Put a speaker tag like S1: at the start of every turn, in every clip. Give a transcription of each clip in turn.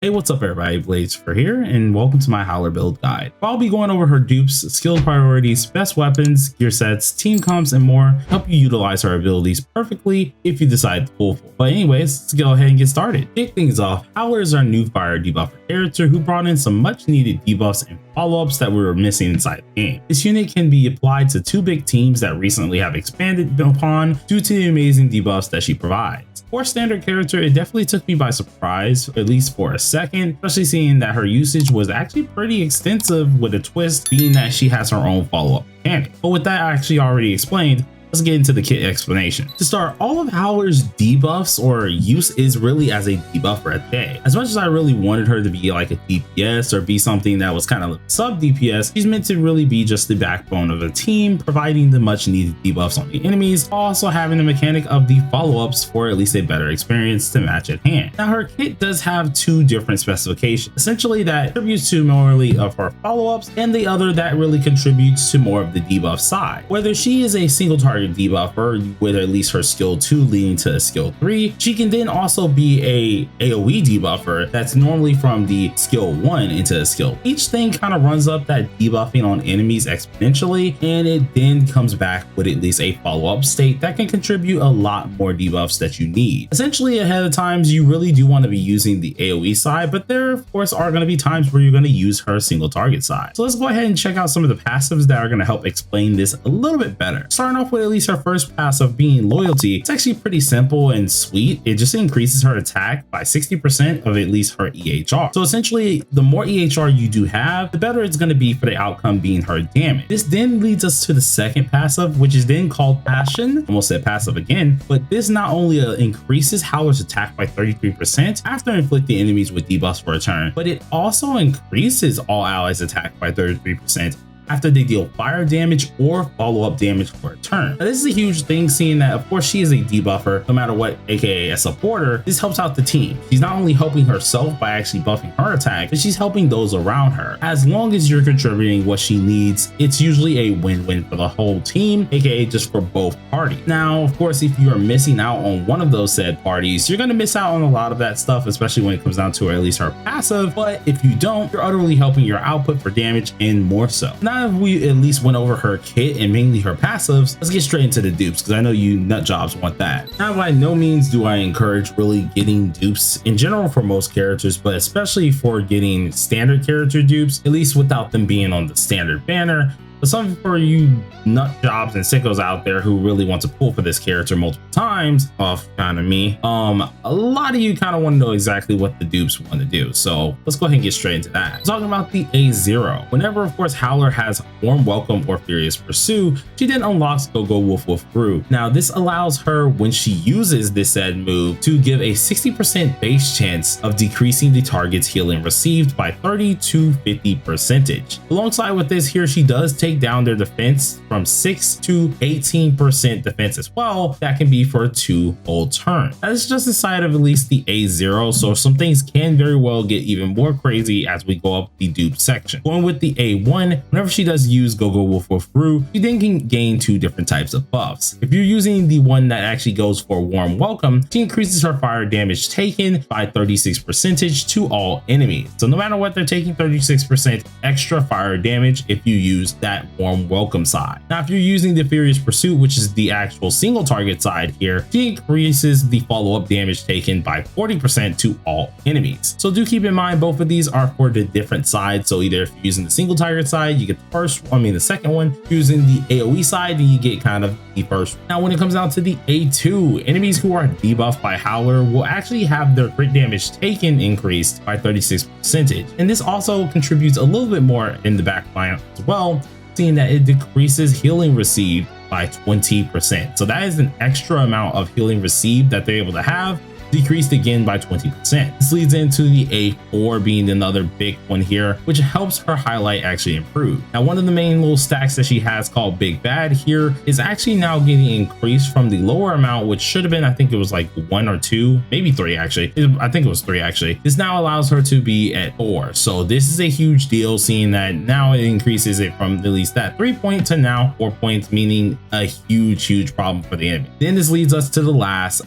S1: Hey, what's up everybody, Bladesfer here, and welcome to my Howler build guide. I'll be going over her dupes, skill priorities, best weapons, gear sets, team comps, and more, help you utilize her abilities perfectly if you decide to pull for. But anyways, let's go ahead and get started. Kick things off, Howler is our new fire debuffer character who brought in some much needed debuffs and follow-ups that we were missing inside the game. This unit can be applied to two big teams that recently have expanded upon due to the amazing debuffs that she provides. For a standard character, it definitely took me by surprise, at least for a second, especially seeing that her usage was actually pretty extensive, with a twist being that she has her own follow-up mechanic. But with that actually already explained, let's get into the kit explanation. To start, all of Howler's debuffs or use is really as a debuffer at day. As much as I really wanted her to be like a DPS or be something that was kind of sub DPS, she's meant to really be just the backbone of a team, providing the much needed debuffs on the enemies, while also having the mechanic of the follow-ups for at least a better experience to match at hand. Now her kit does have two different specifications, essentially that contributes to morely of her follow-ups and the other that really contributes to more of the debuff side. Whether she is a single target debuffer with at least her skill 2 leading to a skill 3, she can then also be a AoE debuffer that's normally from the skill 1 into a skill. Each thing kind of runs up that debuffing on enemies exponentially, and it then comes back with at least a follow-up state that can contribute a lot more debuffs that you need. Essentially, ahead of times you really do want to be using the AoE side, but there of course are going to be times where you're going to use her single target side. So let's go ahead and check out some of the passives that are going to help explain this a little bit better. Starting off with at least her first passive being loyalty. It's actually pretty simple and sweet. It just increases her attack by 60% of at least her EHR. So essentially, the more EHR you do have, the better it's going to be for the outcome being her damage. This then leads us to the second passive, which is then called Passion. Almost said passive again, but this not only increases Howler's attack by 33% after inflicting enemies with debuffs for a turn, but it also increases all allies' attack by 33% after they deal fire damage or follow-up damage for a turn. Now, this is a huge thing, seeing that of course she is a debuffer no matter what, aka a supporter. This helps out the team. She's not only helping herself by actually buffing her attack, but she's helping those around her. As long as you're contributing what she needs, it's usually a win-win for the whole team, aka just for both parties. Now of course, if you are missing out on one of those said parties, you're going to miss out on a lot of that stuff, especially when it comes down to at least her passive. But if you don't, you're utterly helping your output for damage and more so. Now if we at least went over her kit and mainly her passives, let's get straight into the dupes, because I know you nut jobs want that. Now by no means do I encourage really getting dupes in general for most characters, but especially for getting standard character dupes, at least without them being on the standard banner. But some for you nut jobs and sickos out there who really want to pull for this character multiple times, off kind of me, a lot of you kind of want to know exactly what the dupes want to do. So let's go ahead and get straight into that. Talking about the A0. Whenever of course Howler has Warm Welcome or Furious Pursue, she then unlocks Go Woof Woof Brew. Now this allows her, when she uses this said move, to give a 60% base chance of decreasing the target's healing received by 30 to 50%. Alongside with this here, she does take down their defense from 6 to 18% defense as well. That can be for 2 whole turns. That is just the side of at least the A0, so some things can very well get even more crazy as we go up the dupe section. Going with the A1, whenever she does use Go Woof Woof Brew, she then can gain 2 different types of buffs. If you're using the one that actually goes for Warm Welcome, she increases her fire damage taken by 36% to all enemies. So no matter what, they're taking 36% extra fire damage if you use that Warm Welcome side. Now if you're using the Furious Pursuit, which is the actual single target side here, she increases the follow-up damage taken by 40% to all enemies. So do keep in mind both of these are for the different sides. So either if you're using the single target side, you get the second one. Using the AoE side, then you get kind of the first one. Now when it comes down to the A2, enemies who are debuffed by Howler will actually have their crit damage taken increased by 36%. And this also contributes a little bit more in the back line as well, seeing that it decreases healing received by 20%. So that is an extra amount of healing received that they're able to have, decreased again by 20%. This leads into the A4 being another big one here, which helps her highlight actually improve. Now one of the main little stacks that she has called Big Bad here is actually now getting increased from the lower amount, which should have been, I think it was like 1 or 2, maybe 3 actually. I think it was 3 actually. This now allows her to be at 4. So this is a huge deal, seeing that now it increases it from at least that 3 point to now 4 points, meaning a huge problem for the enemy. Then this leads us to the last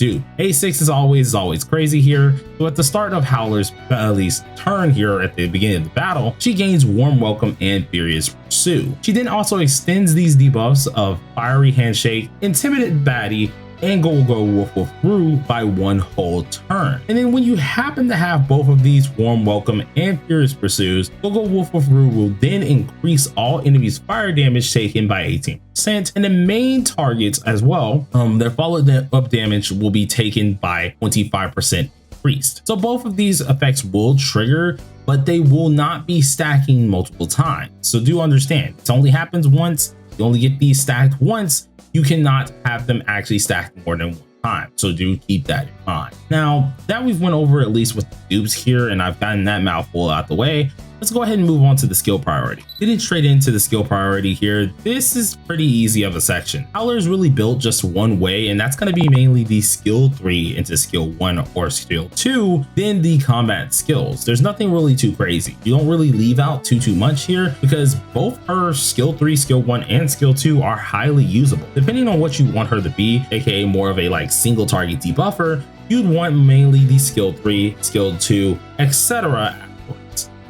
S1: dupe. A6 is always crazy here. So at the start of Howler's at least turn here at the beginning of the battle, she gains Warm Welcome and Furious Pursuit. She then also extends these debuffs of Fiery Handshake, Intimidate Baddie, and Go Wolf Wolf Roo by one whole turn. And then when you happen to have both of these Warm Welcome and Furious Pursuits, Go Wolf Wolf Roo will then increase all enemies' fire damage taken by 18%, and the main targets as well, their follow-up damage will be taken by 25% increased. So both of these effects will trigger, but they will not be stacking multiple times. So do understand, it only happens once. You only get these stacked once. You cannot have them actually stacked more than one time. So do keep that in mind. Now that we've went over at least with the dupes here and I've gotten that mouthful out the way, let's go ahead and move on to the skill priority. Getting straight into the skill priority here, this is pretty easy of a section. Howler is really built just one way, and that's going to be mainly the skill 3 into skill 1 or skill 2, then the combat skills. There's nothing really too crazy. You don't really leave out too much here because both her skill 3, skill 1, and skill 2 are highly usable. Depending on what you want her to be, aka more of a like single target debuffer, you'd want mainly the skill 3, skill 2, etc.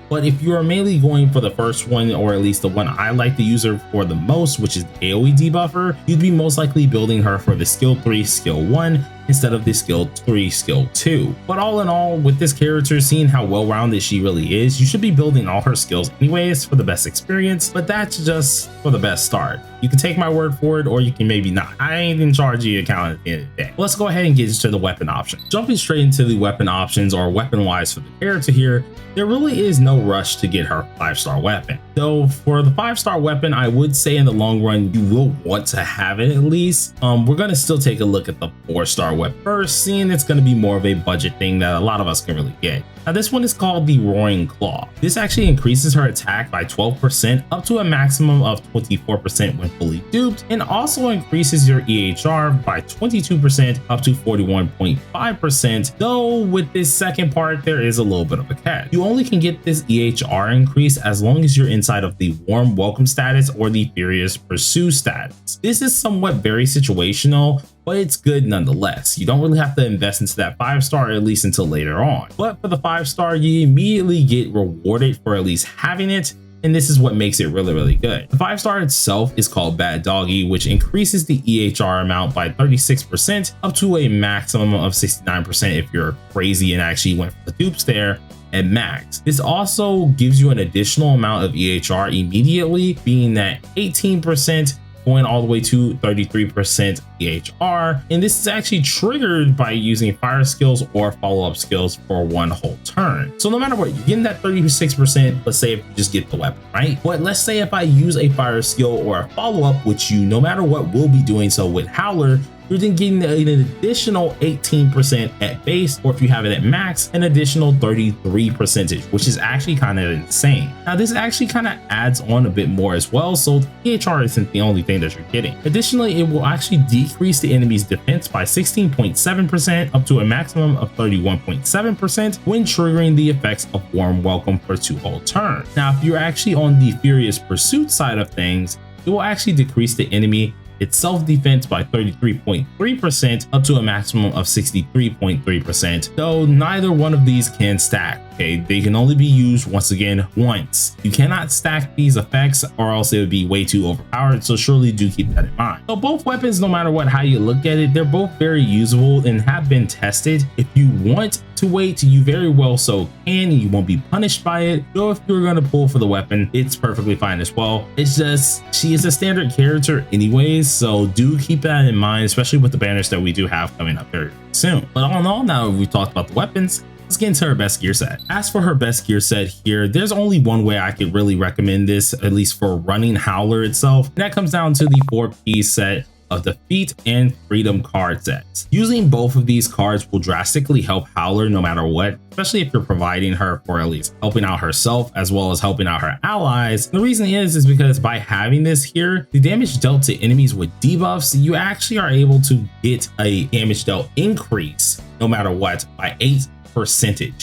S1: But if you are mainly going for the first one, or at least the one I like to use her for the most, which is the AoE debuffer, you'd be most likely building her for the skill 3, skill 1 instead of the skill 3, skill 2. But all in all, with this character, seeing how well-rounded she really is, you should be building all her skills anyways for the best experience, but that's just for the best start. You can take my word for it, or you can maybe not. I ain't in charge of your account at the end of the day. Let's go ahead and get into the weapon option. Jumping straight into the weapon options, or weapon-wise for the character here, there really is no rush to get her 5-star weapon. Though for the 5-star weapon, I would say in the long run, you will want to have it at least. We're gonna still take a look at the 4-star weapon first, seeing it's gonna be more of a budget thing that a lot of us can really get. Now this one is called the Roaring Claw. This actually increases her attack by 12% up to a maximum of 24% when fully duped, and also increases your EHR by 22% up to 41.5%, though with this second part there is a little bit of a catch. You only can get this EHR increase as long as you're inside of the Warm Welcome status or the Furious Pursue status. This is somewhat very situational, but it's good nonetheless. You don't really have to invest into that 5-star, at least until later on. But for the 5-star, you immediately get rewarded for at least having it, and this is what makes it really good. The 5-star itself is called Bad Doggy, which increases the EHR amount by 36% up to a maximum of 69% if you're crazy and actually went for the dupes there at max. This also gives you an additional amount of EHR immediately, being that 18% going all the way to 33% EHR, and this is actually triggered by using fire skills or follow-up skills for one whole turn. So no matter what, you're getting that 36%, let's say if you just get the weapon, right? But let's say if I use a fire skill or a follow-up, which you no matter what will be doing so with Howler, you're then getting an additional 18% at base, or if you have it at max, an additional 33%, which is actually kind of insane. Now this actually kind of adds on a bit more as well, so the EHR isn't the only thing that you're getting. Additionally, it will actually decrease the enemy's defense by 16.7% up to a maximum of 31.7% when triggering the effects of Warm Welcome for 2 whole turns. Now if you're actually on the Furious Pursuit side of things, it will actually decrease the enemy its self-defense by 33.3% up to a maximum of 63.3%, though neither one of these can stack. Okay, they can only be used once. You cannot stack these effects or else it would be way too overpowered, so surely do keep that in mind. So both weapons, no matter what, how you look at it, they're both very usable and have been tested. If you want to wait, you very well so can, and you won't be punished by it. Though if you're going to pull for the weapon, it's perfectly fine as well. It's just she is a standard character anyways, so do keep that in mind, especially with the banners that we do have coming up very soon. But all in all, now we've talked about the weapons, let's get into her best gear set. As for her best gear set here, there's only one way I could really recommend this, at least for running Howler itself, and that comes down to the 4-piece set of Defeat and Freedom card sets. Using both of these cards will drastically help Howler no matter what, especially if you're providing her for at least helping out herself as well as helping out her allies. And the reason is because by having this here, the damage dealt to enemies with debuffs, you actually are able to get a damage dealt increase no matter what by 8%.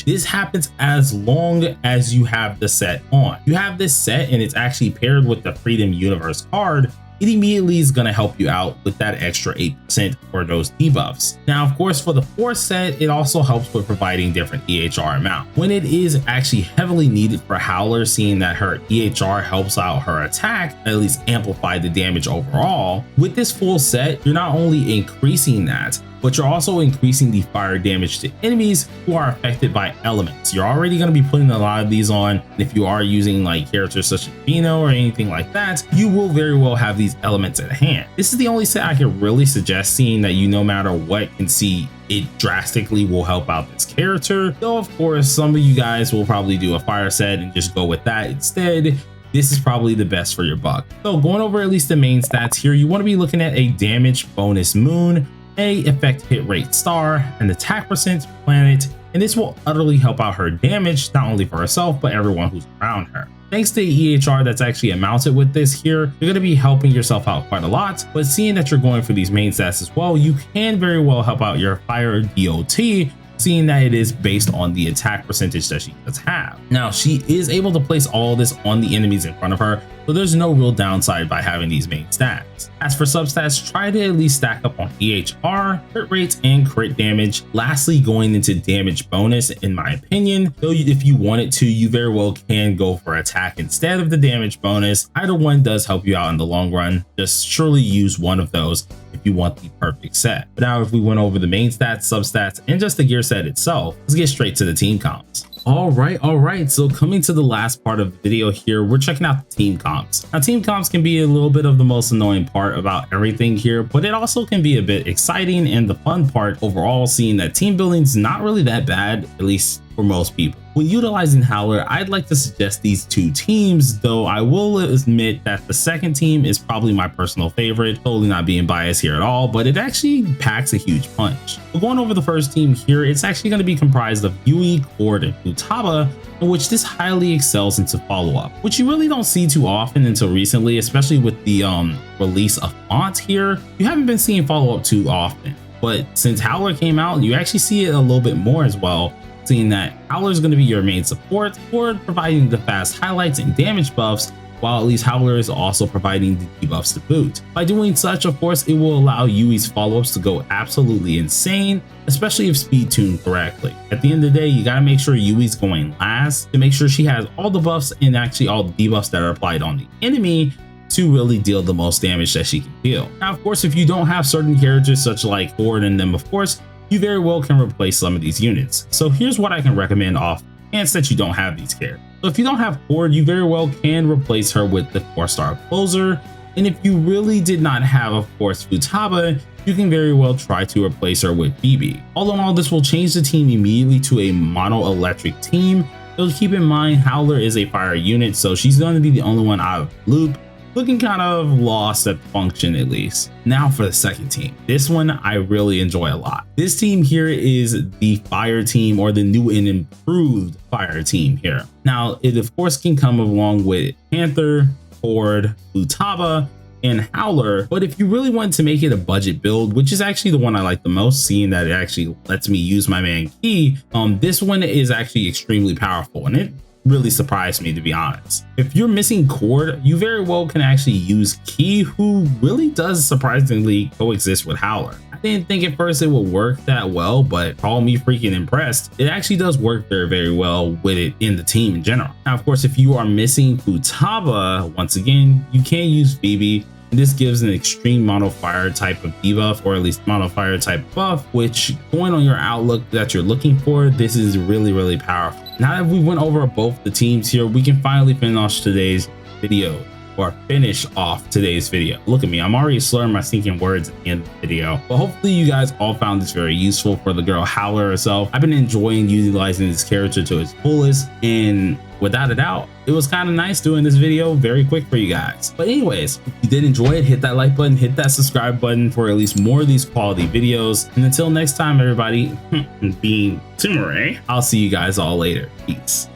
S1: This happens as long as you have the set on. You have this set and it's actually paired with the Freedom Universe card, it immediately is going to help you out with that extra 8% for those debuffs. Now, of course, for the 4th set, it also helps with providing different EHR amount when it is actually heavily needed for Howler, seeing that her EHR helps out her attack, at least amplify the damage overall. With this full set, you're not only increasing that, but you're also increasing the fire damage to enemies who are affected by elements. You're already going to be putting a lot of these on. And if you are using like characters such as Vino or anything like that, you will very well have these elements at hand. This is the only set I could really suggest, seeing that you no matter what can see it drastically will help out this character. Though of course some of you guys will probably do a fire set and just go with that instead. This is probably the best for your buck. So going over at least the main stats here, you want to be looking at a damage bonus moon, a effect hit rate star, an attack percent planet, and this will utterly help out her damage, not only for herself, but everyone who's around her. Thanks to the EHR that's actually mounted with this here, you're going to be helping yourself out quite a lot, but seeing that you're going for these main stats as well, you can very well help out your fire DOT, seeing that it is based on the attack percentage that she does have. Now, she is able to place all this on the enemies in front of her, so there's no real downside by having these main stats. As for substats, try to at least stack up on EHR, crit rates, and crit damage. Lastly, going into damage bonus, in my opinion, though if you wanted to, you very well can go for attack instead of the damage bonus. Either one does help you out in the long run. Just surely use one of those if you want the perfect set. But now if we went over the main stats, substats, and just the gear set itself, let's get straight to the team comps. All right. So coming to the last part of the video here, we're checking out the team comps. Now, team comps can be a little bit of the most annoying part about everything here, but it also can be a bit exciting and the fun part overall, seeing that team building is not really that bad, at least for most people. When utilizing Howler, I'd like to suggest these 2 teams, though I will admit that the second team is probably my personal favorite, totally not being biased here at all, but it actually packs a huge punch. But going over the first team here, it's actually going to be comprised of Yui, Cord, and Futaba, in which this highly excels into follow-up, which you really don't see too often until recently, especially with the release of Font here. You haven't been seeing follow-up too often, but since Howler came out, you actually see it a little bit more as well, seeing that Howler is going to be your main support for providing the fast highlights and damage buffs, while at least Howler is also providing the debuffs to boot. By doing such, of course, it will allow Yui's follow-ups to go absolutely insane, especially if speed tuned correctly. At the end of the day, you got to make sure Yui's going last to make sure she has all the buffs and actually all the debuffs that are applied on the enemy to really deal the most damage that she can deal. Now, of course, if you don't have certain characters such like Ford and them, of course, you very well can replace some of these units. So here's what I can recommend off chance that you don't have these characters. So if you don't have Ford, you very well can replace her with the 4-star closer. And if you really did not have, of course, Futaba, you can very well try to replace her with BB. All in all, this will change the team immediately to a mono electric team. So keep in mind, Howler is a fire unit, so she's going to be the only one out of the loop, looking kind of lost at function at least. Now for the second team. This one I really enjoy a lot. This team here is the fire team, or the new and improved fire team here. Now it of course can come along with Panther, Ford, Futaba, and Howler, but if you really want to make it a budget build, which is actually the one I like the most, seeing that it actually lets me use my man Key, this one is actually extremely powerful, and it really surprised me, to be honest. If you're missing Cord, you very well can actually use Key, who really does surprisingly coexist with Howler. I didn't think at first it would work that well, but call me freaking impressed. It actually does work very well with it in the team in general. Now, of course, if you are missing Futaba, once again, you can use Phoebe. And this gives an extreme mono fire type of debuff, or at least mono fire type buff, which going on your outlook that you're looking for, this is really powerful. Now that we went over both the teams here, we can finally finish today's video, or finish off today's video. Look at me, I'm already slurring my stinking words at the end of the video. But hopefully you guys all found this very useful for the girl Howler herself. I've been enjoying utilizing this character to its fullest, and without a doubt, it was kind of nice doing this video very quick for you guys. But anyways, if you did enjoy it, hit that like button, hit that subscribe button for at least more of these quality videos. And until next time, everybody, being Timore, I'll see you guys all later. Peace.